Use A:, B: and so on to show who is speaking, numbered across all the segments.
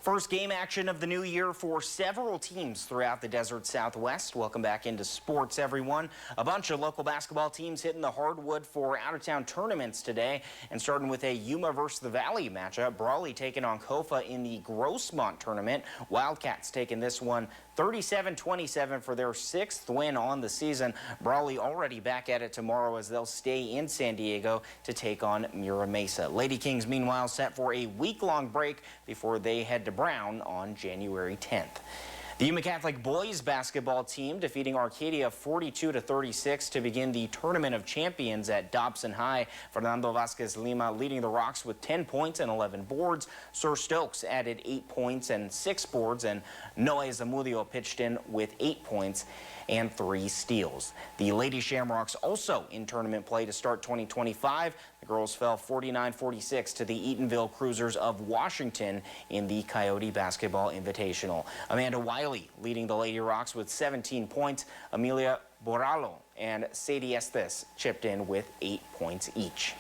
A: First game action of the new year for several teams throughout the desert Southwest. Welcome back into sports, everyone. A bunch of local basketball teams hitting the hardwood for out-of-town tournaments today. And starting with a Yuma versus the Valley matchup, Brawley taking on Kofa in the Grossmont tournament. Wildcats taking this one 37-27 for their 6th win on the season. Brawley already back at it tomorrow as they'll stay in San Diego to take on Mira Mesa. Lady Kings, meanwhile, set for a week-long break before they head to Brown on January 10th. The Yuma Catholic boys basketball team defeating Arcadia 42-36 to begin the Tournament of Champions at Dobson High. Fernando Vasquez Lima leading the Rocks with 10 points and 11 boards. Sir Stokes added 8 points and 6 boards, and Noe Zamudio pitched in with 8 points and 3 steals. The Lady Shamrocks also in tournament play to start 2025. The girls fell 49-46 to the Eatonville Cruisers of Washington in the Coyote Basketball Invitational. Amanda Wiley leading the Lady Rocks with 17 points. Amelia Borrallo and Sadie Estes chipped in with 8 points each.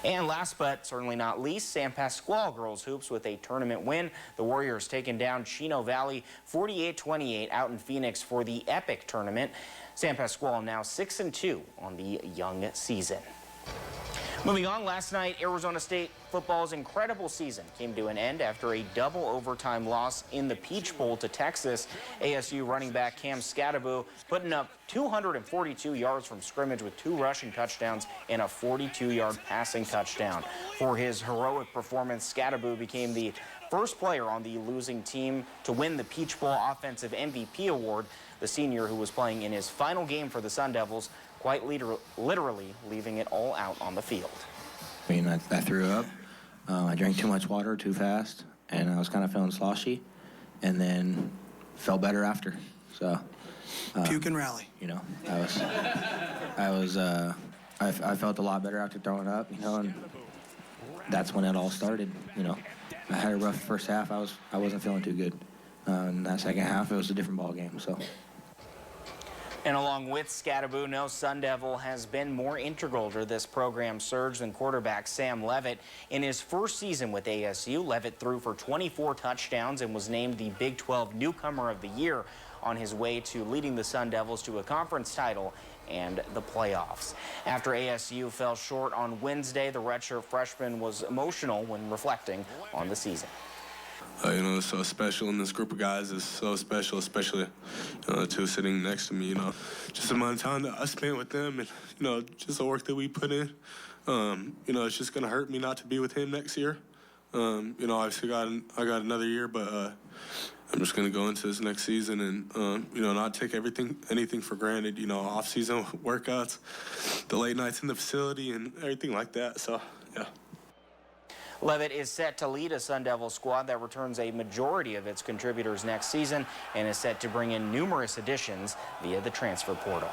A: And last but certainly not least, San Pasqual girls hoops with a tournament win. The Warriors taking down Chino Valley 48-28 out in Phoenix for the Epic tournament. San Pasqual now 6-2 on the young season. Moving on, last night, Arizona State football's incredible season came to an end after a double overtime loss in the Peach Bowl to Texas. ASU running back Cam Scadaboo putting up 242 yards from scrimmage with 2 rushing touchdowns and a 42-yard passing touchdown. For his heroic performance, Scadaboo became the first player on the losing team to win the Peach Bowl Offensive MVP award. The senior, who was playing in his final game for the Sun Devils, quite literally leaving it all out on the field.
B: I mean, I threw up. I drank too much water too fast, and I was kind of feeling sloshy, and then felt better after. So,
C: puke and rally.
B: You know, I felt a lot better after throwing up. You know, and that's when it all started. You know, I had a rough first half. I wasn't feeling too good. In that second half, it was a different ball game. So.
A: And along with Scadaboo, no Sun Devil has been more integral to this program's surge than quarterback Sam Levitt. In his first season with ASU, Levitt threw for 24 touchdowns and was named the Big 12 Newcomer of the Year on his way to leading the Sun Devils to a conference title and the playoffs. After ASU fell short on Wednesday, the redshirt freshman was emotional when reflecting on the season.
D: You know, it's so special, and this group of guys is so special, especially, the 2 sitting next to me, you know. Just the amount of time that I spent with them and, just the work that we put in. It's just going to hurt me not to be with him next year. Obviously I got another year, but I'm just going to go into this next season and, not take anything for granted, off-season workouts, the late nights in the facility and everything like that, so, yeah.
A: Levitt is set to lead a Sun Devil squad that returns a majority of its contributors next season and is set to bring in numerous additions via the transfer portal.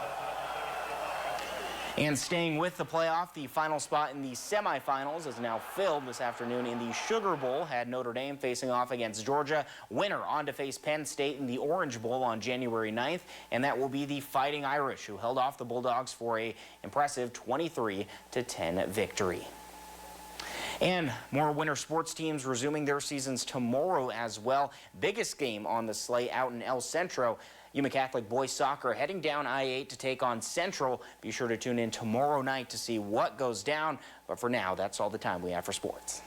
A: And staying with the playoff, the final spot in the semifinals is now filled this afternoon in the Sugar Bowl. Had Notre Dame facing off against Georgia. Winner on to face Penn State in the Orange Bowl on January 9th. And that will be the Fighting Irish, who held off the Bulldogs for a impressive 23-10 victory. And more winter sports teams resuming their seasons tomorrow as well. Biggest game on the slate out in El Centro. Yuma Catholic boys soccer heading down I-8 to take on Central. Be sure to tune in tomorrow night to see what goes down. But for now, that's all the time we have for sports.